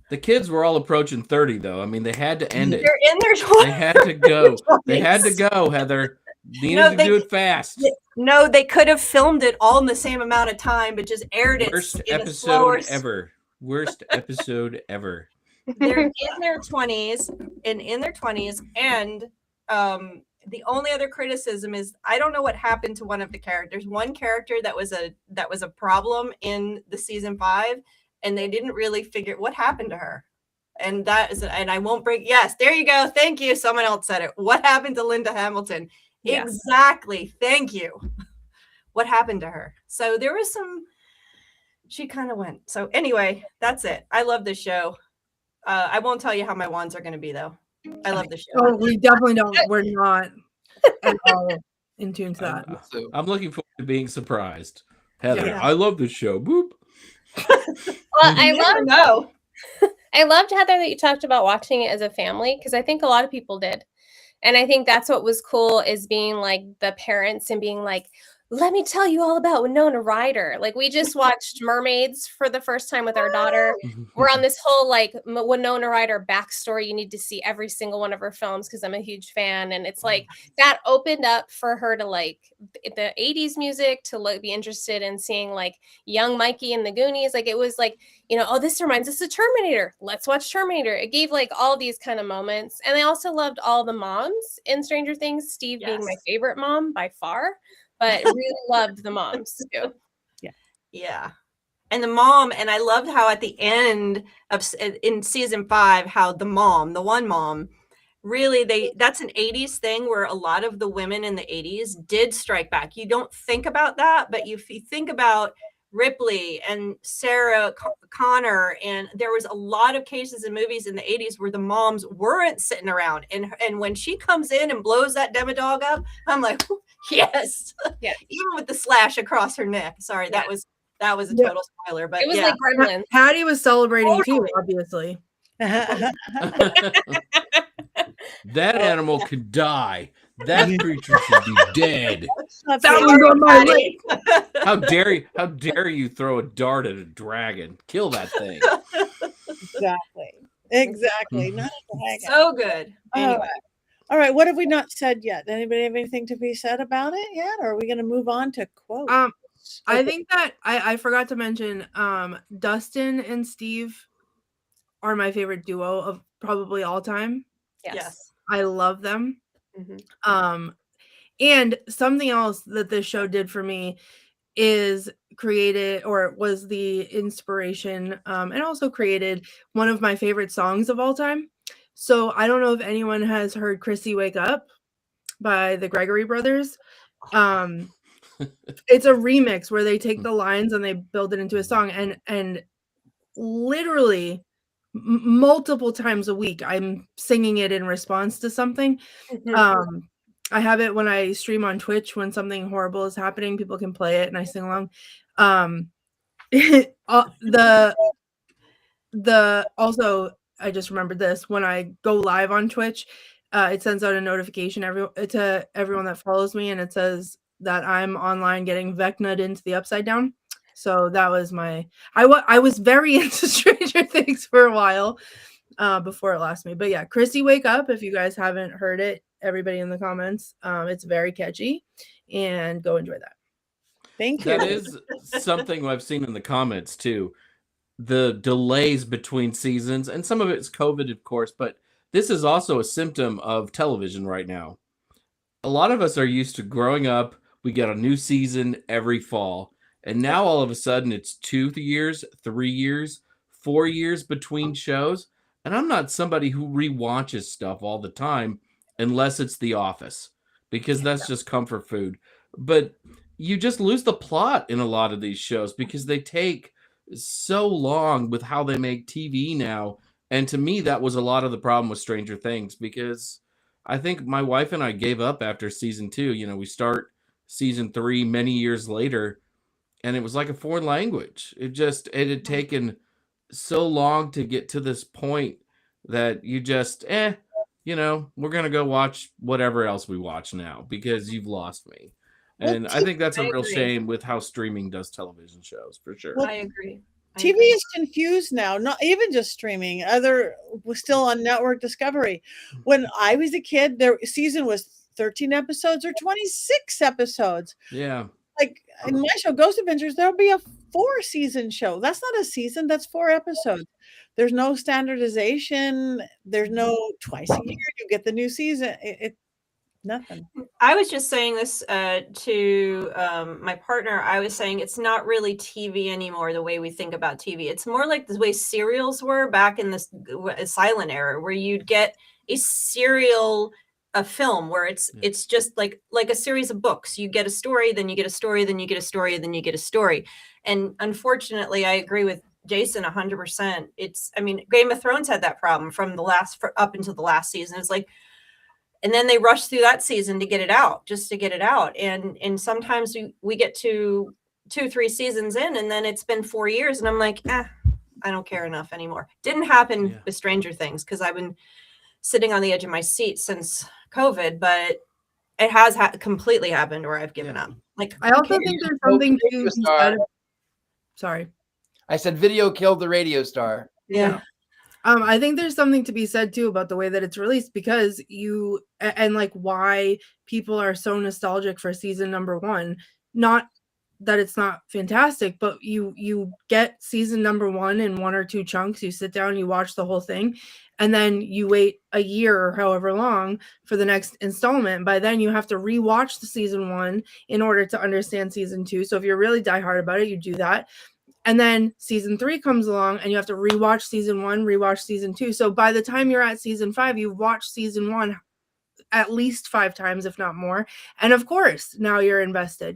The kids were all approaching 30, though. I mean, they had to end it. They're in their 20s. They had to go. They had to go, Heather. Needed to do it fast. No, they could have filmed it all in the same amount of time, but just aired it. Worst episode ever. Worst episode ever. They're in their 20s, and the only other criticism is I don't know what happened to one of the characters. One character that was a problem in the season 5, and they didn't really figure what happened to her. And I won't break. Yes, there you go. Thank you. Someone else said it. What happened to Linda Hamilton? Yes. Exactly. Thank you. What happened to her? So there was she kind of went. So anyway, that's it. I love this show. I won't tell you how my wands are going to be, though. I love the show. Oh, we definitely don't. We're not at all in tune to that. I'm looking forward to being surprised. Heather, I love this show. Boop. Well, I loved, Heather, that you talked about watching it as a family, because I think a lot of people did. And I think that's what was cool, is being like the parents and being like, let me tell you all about Winona Ryder. Like, we just watched Mermaids for the first time with our daughter. We're on this whole like Winona Ryder backstory. You need to see every single one of her films because I'm a huge fan. And it's like that opened up for her to like the 80s music, to like be interested in seeing like young Mikey and the Goonies. Like, it was like, you know, oh, this reminds us of Terminator. Let's watch Terminator. It gave like all these kind of moments. And I also loved all the moms in Stranger Things, Steve being my favorite mom by far. But really loved the moms too. Yeah. And the mom, and I loved how at the end of in season 5, how the one mom, really that's an 80s thing where a lot of the women in the 80s did strike back. You don't think about that, but if you think about Ripley and Sarah Connor, and there was a lot of cases in movies in the 80s where the moms weren't sitting around, and when she comes in and blows that demodog up, I'm like, yes. Even with the slash across her neck. Sorry, that was a total spoiler, but it was like Gremlins. Patty was celebrating too, obviously. That animal could die. That creature should be dead. How dare you throw a dart at a dragon? Kill that thing. Exactly. Not a dragon. So good. Anyway. All right. What have we not said yet? Anybody have anything to be said about it yet? Or are we going to move on to quotes? I think that I forgot to mention Dustin and Steve are my favorite duo of probably all time. Yes. I love them. And something else that this show did for me is was the inspiration and also created one of my favorite songs of all time. So I don't know if anyone has heard Chrissy Wake Up by the Gregory Brothers. It's a remix where they take the lines and they build it into a song, and literally multiple times a week I'm singing it in response to something. I have it when I stream on Twitch. When something horrible is happening, people can play it and I sing along. Also, I just remembered this, when I go live on Twitch, it sends out a notification to everyone that follows me, and it says that I'm online getting Vecna'd into the Upside Down. So that was I was very into Stranger Things for a while before it lost me. But yeah, Chrissy Wake Up, if you guys haven't heard it, everybody in the comments, it's very catchy, and go enjoy that. Thank you. That is something I've seen in the comments too. the delays between seasons, and some of it's COVID, of course, but this is also a symptom of television right now. A lot of us are used to growing up, we get a new season every fall, and now all of a sudden it's 2 years, 3 years, 4 years between shows. And I'm not somebody who rewatches stuff all the time unless it's The Office, because that's just comfort food. But you just lose the plot in a lot of these shows because they take so long with how they make TV now. And to me, that was a lot of the problem with Stranger Things, because I think my wife and I gave up after season 2. You know, we start season 3 many years later, and it was like a foreign language. It had taken so long to get to this point that you just, we're going to go watch whatever else we watch now because you've lost me. And I think that's a real shame with how streaming does television shows, for sure. I agree. TV is confused now, not even just streaming. Was still on network Discovery. When I was a kid, their season was 13 episodes or 26 episodes. Yeah. Like in my show, Ghost Adventures, there'll be a 4-season show. That's not a season, that's 4 episodes. There's no standardization. There's no twice a year you get the new season. Nothing. I was just saying this to my partner. I was saying it's not really TV anymore, the way we think about TV. It's more like the way serials were back in this silent era, where you'd get a serial, a film where it's just like a series of books. You get a story, then you get a story, then you get a story, then you get a story. And unfortunately, I agree with Jason 100%. Game of Thrones had that problem from up until the last season. It's like, and then they rush through that season to get it out, just to get it out. And sometimes we get to 2-3 seasons in, and then it's been 4 years, and I'm like, I don't care enough anymore. Didn't happen with Stranger Things because I've been sitting on the edge of my seat since COVID, but it has completely happened where I've given up. Like, I also think there's something to be said. Sorry, I said video killed the radio star. Yeah. I think there's something to be said too about the way that it's released, because why people are so nostalgic for season number 1. Not that it's not fantastic, but you get season number 1 in 1 or 2 chunks. You sit down, you watch the whole thing, and then you wait a year or however long for the next installment. By then you have to rewatch the season 1 in order to understand season 2. So if you're really diehard about it, you do that. And then season 3 comes along and you have to rewatch season 1, rewatch season 2. So by the time you're at season 5, you've watched season 1 at least 5 times, if not more. And of course, now you're invested,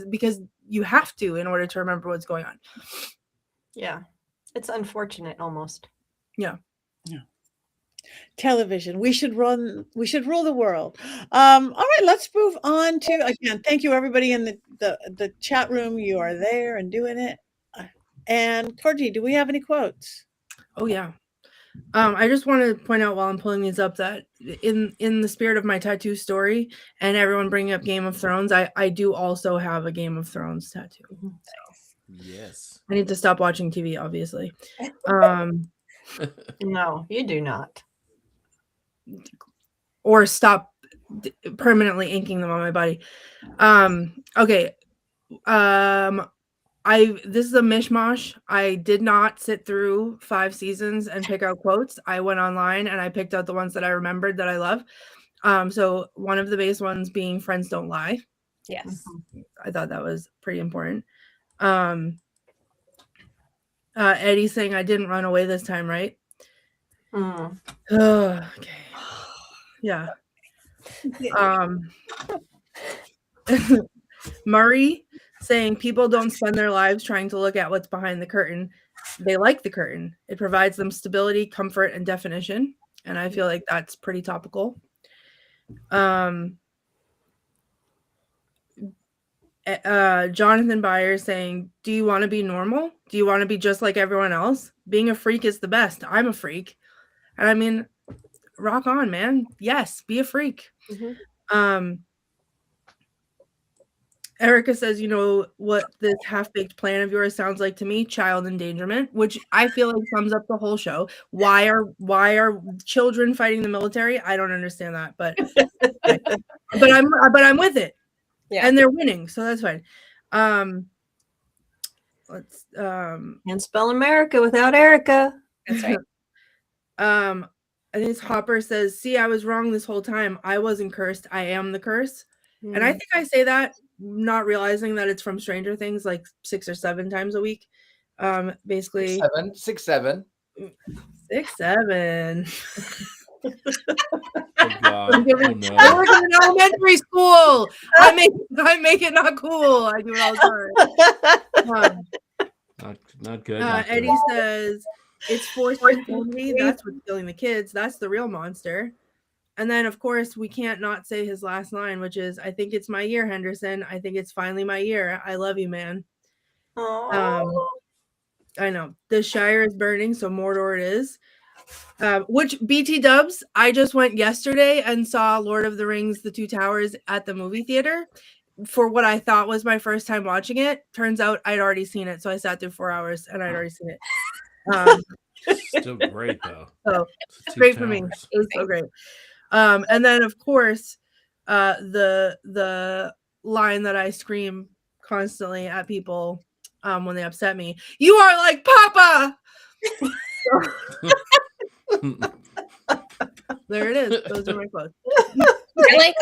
because you have to in order to remember what's going on. Yeah. It's unfortunate almost. Yeah. Television. We should rule the world. All right, let's move on to, again, thank you everybody in the chat room. You are there and doing it. And Courtney, do we have any quotes? Oh yeah. I just want to point out while I'm pulling these up that in the spirit of my tattoo story and everyone bringing up Game of Thrones, I do also have a Game of Thrones tattoo. So Yes. I need to stop watching TV, obviously. No, you do not. Or stop permanently inking them on my body. Okay. This is a mishmash. I did not sit through 5 seasons and pick out quotes. I went online and I picked out the ones that I remembered that I love. So one of the base ones being "Friends don't lie." Yes. I thought that was pretty important. Eddie saying, "I didn't run away this time, right?" Okay. Yeah. Murray saying, "People don't spend their lives trying to look at what's behind the curtain. They like the curtain. It provides them stability, comfort, and definition." And I feel like that's pretty topical. Jonathan Byers saying, "Do you want to be normal? Do you want to be just like everyone else? Being a freak is the best. I'm a freak." And I mean, rock on, man. Yes, be a freak. Mm-hmm. Erica says, "You know what this half-baked plan of yours sounds like to me? Child endangerment," which I feel like sums up the whole show. Why are children fighting the military? I don't understand that, but I'm with it. Yeah. And they're winning, so that's fine. let's Can't spell America without Erica. That's right. I think it's Hopper says, "See, I was wrong this whole time. I wasn't cursed. I am the curse." And I think I say that not realizing that it's from Stranger Things like 6 or 7 times a week. Basically 6, 7. 6, 7. Oh God! I'm Oh, giving- no. I work in an elementary school. I make it not cool. I do it all the time. Not good. Not good. Eddie says it's forced conformity. That's what's killing the kids. That's the real monster. And then, of course, we can't not say his last line, which is, "I think it's my year, Henderson. I think it's finally my year. I love you, man." I know the Shire is burning, so Mordor it is. Which BT dubs, I just went yesterday and saw Lord of the Rings, The Two Towers at the movie theater for what I thought was my first time watching it. Turns out I'd already seen it. So I sat through 4 hours and I'd already seen it. Still great though. So Two great for me. Towers. It was so great. And then of course, the line that I scream constantly at people when they upset me, "You are like Papa." There it is. Those are my quotes. I like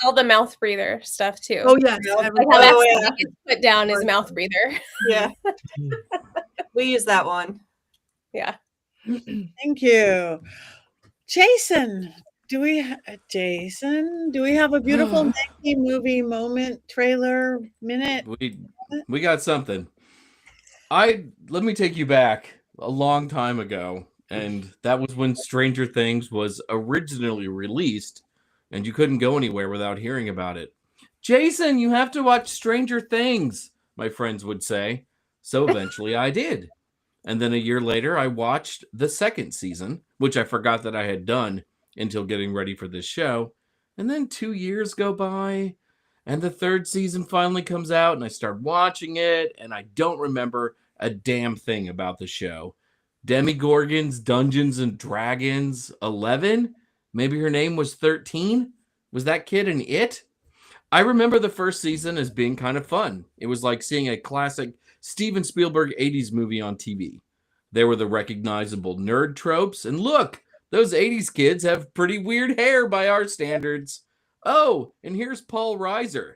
all the mouth breather stuff too. Oh yes, Like how that's gets put down as mouth breather. Yeah. We use that one. Yeah. Thank you. Jason, do we have a beautiful Nike movie moment, trailer, minute? We got something. Let me take you back a long time ago, and that was when Stranger Things was originally released, and you couldn't go anywhere without hearing about it. "Jason, you have to watch Stranger Things," my friends would say. So eventually I did. And then a year later, I watched the second season, which I forgot that I had done until getting ready for this show. And then 2 years go by, and the third season finally comes out, and I start watching it, and I don't remember a damn thing about the show. Demigorgons, Dungeons and Dragons, 11? Maybe her name was 13? Was that kid an it? I remember the first season as being kind of fun. It was like seeing a classic Steven Spielberg 80s movie on TV. There were the recognizable nerd tropes, and look, those 80s kids have pretty weird hair by our standards. Oh, and here's Paul Reiser.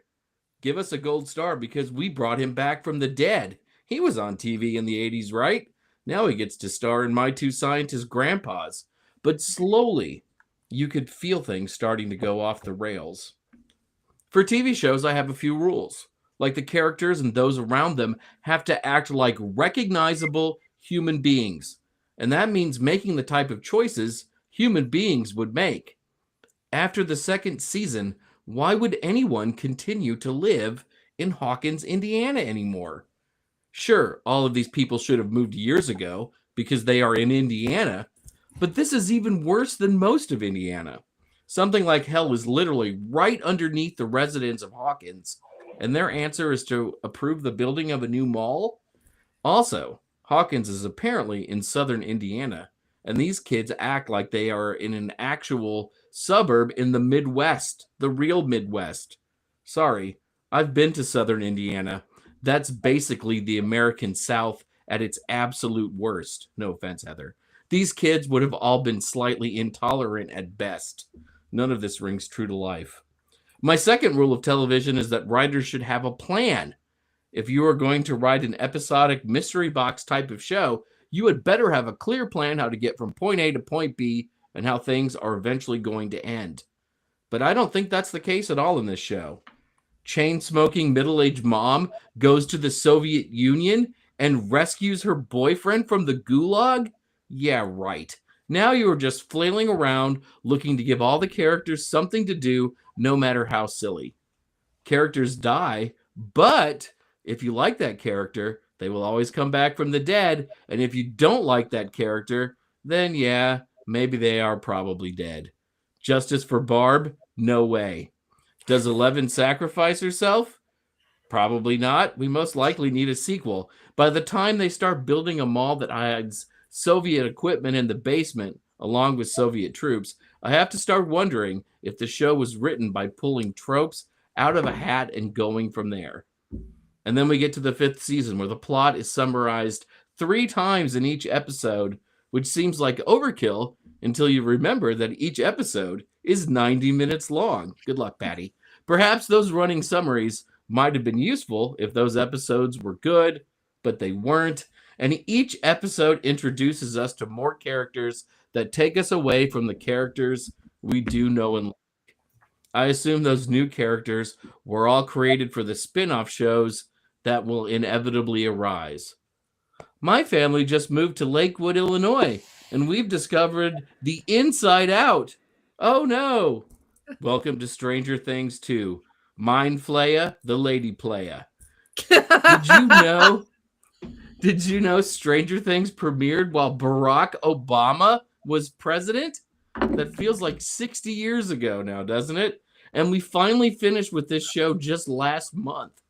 Give us a gold star because we brought him back from the dead. He was on TV in the 80s, right? Now he gets to star in My Two Scientist Grandpas. But slowly, you could feel things starting to go off the rails. For TV shows, I have a few rules. Like the characters and those around them have to act like recognizable human beings. And that means making the type of choices human beings would make. After the second season, why would anyone continue to live in Hawkins, Indiana anymore? Sure, all of these people should have moved years ago because they are in Indiana, but this is even worse than most of Indiana. Something like hell is literally right underneath the residents of Hawkins, and their answer is to approve the building of a new mall? Also, Hawkins is apparently in southern Indiana, and these kids act like they are in an actual suburb in the Midwest, the real Midwest. Sorry, I've been to southern Indiana. That's basically the American South at its absolute worst. No offense, Heather. These kids would have all been slightly intolerant at best. None of this rings true to life. My second rule of television is that writers should have a plan. If you are going to write an episodic mystery box type of show, you had better have a clear plan how to get from point A to point B and how things are eventually going to end. But I don't think that's the case at all in this show. Chain-smoking middle-aged mom goes to the Soviet Union and rescues her boyfriend from the gulag? Yeah, right. Now you are just flailing around looking to give all the characters something to do, no matter how silly. Characters die, but if you like that character, they will always come back from the dead. And if you don't like that character, then yeah, maybe they are probably dead. Justice for Barb? No way. Does 11 sacrifice herself? Probably not. We most likely need a sequel. By the time they start building a mall that hides Soviet equipment in the basement, along with Soviet troops, I have to start wondering if the show was written by pulling tropes out of a hat and going from there. And then we get to the 5th season where the plot is summarized 3 times in each episode, which seems like overkill until you remember that each episode is 90 minutes long. Good luck, Patty. Perhaps those running summaries might have been useful if those episodes were good, but they weren't. And each episode introduces us to more characters that take us away from the characters we do know and like. I assume those new characters were all created for the spin-off shows that will inevitably arise. My family just moved to Lakewood, Illinois, and we've discovered the Inside Out. Oh no! Welcome to Stranger Things 2. Mind Flaya, the Lady Playa. Did you know Stranger Things premiered while Barack Obama was president? That feels like 60 years ago now, doesn't it? And we finally finished with this show just last month.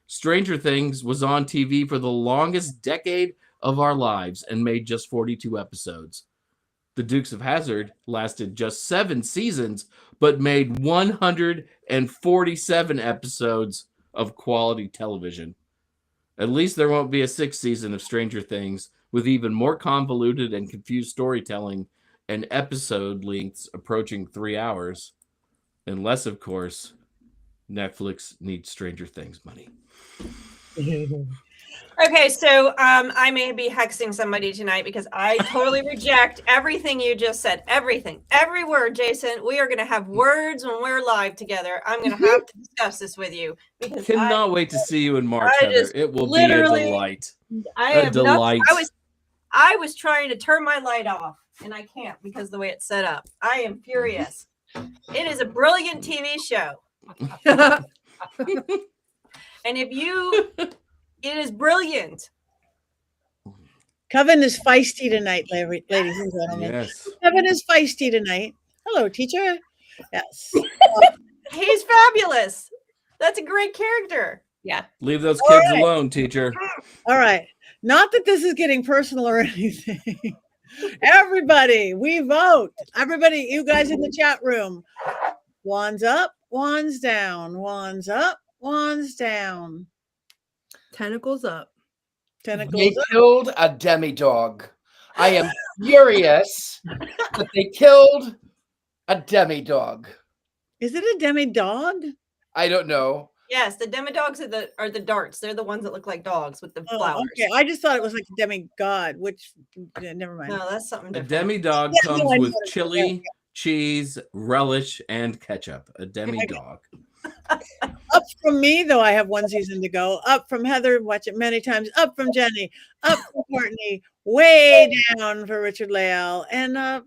Stranger Things was on TV for the longest decade of our lives and made just 42 episodes. The Dukes of Hazzard lasted just 7 seasons, but made 147 episodes of quality television. At least there won't be a 6th season of Stranger Things with even more convoluted and confused storytelling and episode lengths approaching 3 hours. Unless, of course, Netflix needs Stranger Things money. Okay, so I may be hexing somebody tonight because I totally reject everything you just said. Everything. Every word, Jason. We are going to have words when we're live together. I'm going to have to discuss this with you. Because Cannot wait to see you in March, Heather. It will be a delight. I was trying to turn my light off, and I can't because of the way it's set up. I am furious. It is a brilliant TV show. And it is brilliant. Coven is feisty tonight, ladies and gentlemen. Yes. Coven is feisty tonight. Hello, teacher. Yes. He's fabulous. That's a great character. Yeah. Leave those kids alone, teacher. All right. Not that this is getting personal or anything. Everybody, we vote. Everybody, you guys in the chat room. Wands up, wands down. Wands up, wands down. Tentacles up. Tentacles They up. killed a demidog. I am furious that they killed a demidog. Is it a demi-dog? I don't know. Yes, the demidogs are the darts. They're the ones that look like dogs with the flowers. Okay. I just thought it was like a demigod, which never mind. No, that's something A different. demidog Yeah, comes no, I with know what it is. chili, cheese, relish, and ketchup. A demidog. Up from me, though, I have one season to go. Up from Heather, watch it many times. Up from Jenny. Up from Courtney. Way down for Richard Leal. And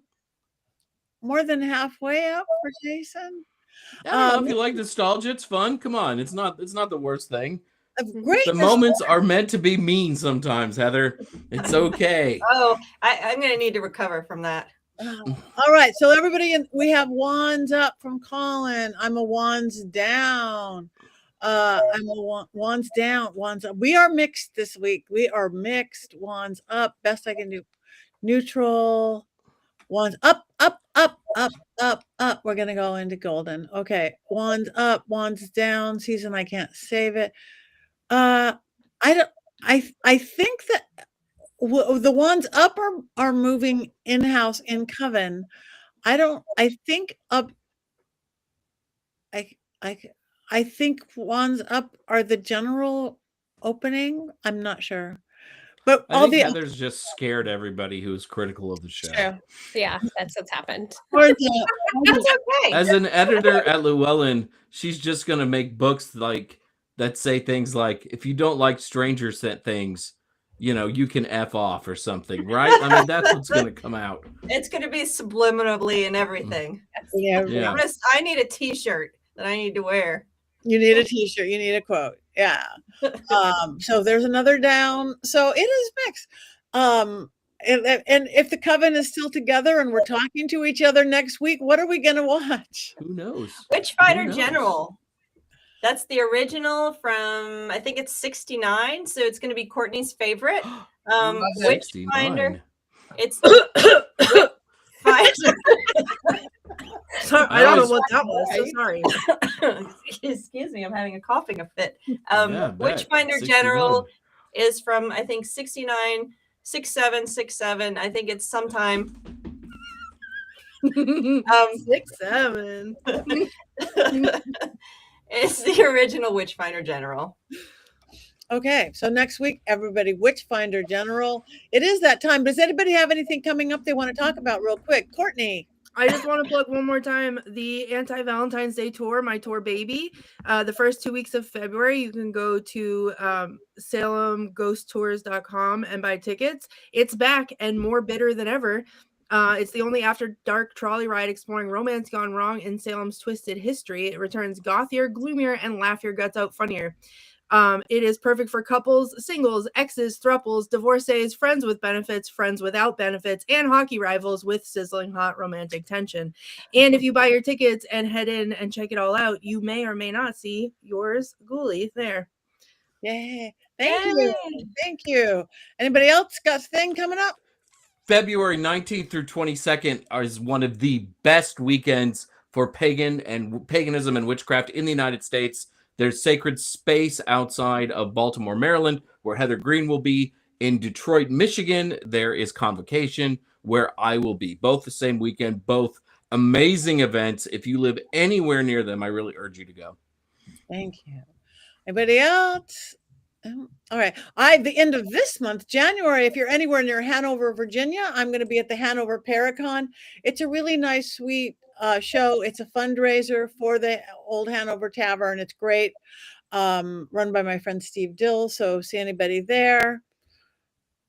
more than halfway up for Jason. I don't know if you like nostalgia. It's fun. Come on. It's not the worst thing. Great. The moments are meant to be mean sometimes, Heather. It's okay. Oh, I'm going to need to recover from that. All right. So everybody, we have wands up from Colin. I'm a wands down. I'm a wands down, wands up. We are mixed this week. We are mixed. Wands up. Best I can do. Neutral. Wands up, up, up, up, up, up. We're gonna go into golden. Okay. Wands up, wands down. Season I can't save it. I think that the wands up are moving in-house in Coven. I think up. I think wands up are the general opening. I'm not sure. But I think Heather's just scared everybody who's critical of the show. True. Yeah, that's what's happened. That's okay. As an editor at Llewellyn, she's just going to make books like that say things like, if you don't like Stranger Things, you can F off or something, right? I mean, that's what's going to come out. It's going to be subliminally and everything. Yeah. I need a t-shirt that I need to wear. You need a t-shirt. You need a quote. Yeah. So there's another down. So it is mixed. And if the Coven is still together and we're talking to each other next week, what are we going to watch? Who knows? Witchfinder General. That's the original from, I think it's 69. So it's going to be Courtney's favorite. Witchfinder. It's Sorry, I don't know what that was. So sorry. Excuse me, I'm having a coughing fit. Yeah, I bet. Witchfinder 69. General is from, I think, 69, 67, 67. I think it's sometime. 6'7". It's the original Witchfinder General. Okay, so next week, everybody, Witchfinder General. It is that time. Does anybody have anything coming up they want to talk about real quick? Courtney. I just want to plug one more time the anti-Valentine's Day tour, my tour baby. The first 2 weeks of February, you can go to salemghosttours.com and buy tickets. It's back and more bitter than ever. It's the only after dark trolley ride exploring romance gone wrong in Salem's twisted history. It returns gothier, gloomier, and laugh your guts out funnier. It is perfect for couples, singles, exes, thruples, divorcees, friends with benefits, friends without benefits, and hockey rivals with sizzling hot romantic tension. And if you buy your tickets and head in and check it all out, you may or may not see yours Ghoulie there. Yay. Thank you. Thank you. Anybody else got a thing coming up? February 19th through 22nd is one of the best weekends for paganism and witchcraft in the United States. There's Sacred Space outside of Baltimore, Maryland, where Heather Green will be. In Detroit, Michigan, there is Convocation, where I will be. Both the same weekend, both amazing events. If you live anywhere near them, I really urge you to go. Thank you. Anybody else? All right. The end of this month, January, if you're anywhere near Hanover, Virginia, I'm going to be at the Hanover Paracon. It's a really nice, sweet show. It's a fundraiser for the Old Hanover Tavern. It's great. Run by my friend Steve Dill. So see anybody there.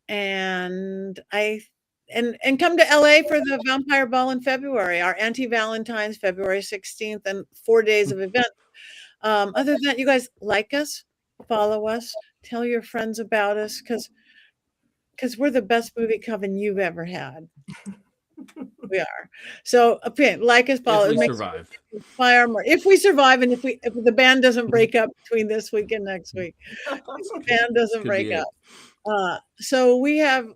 And come to LA for the Vampire Ball in February, our anti-Valentine's, February 16th, and 4 days of events. Other than that, you guys like us, follow us, tell your friends about us, because we're the best movie coven you've ever had. We are. So, okay, like us, follow. If we survive. If we survive, and if the band doesn't break up between this week and next week, if the band doesn't break up. So we have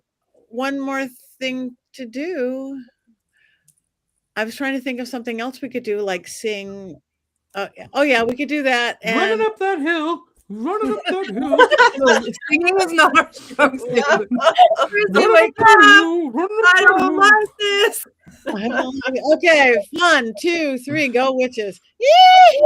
one more thing to do. I was trying to think of something else we could do, like sing. Oh yeah, we could do that. And running up that hill. Singing is not our strong suit. I don't like this. Okay, 1, 2, 3, go witches. Yee!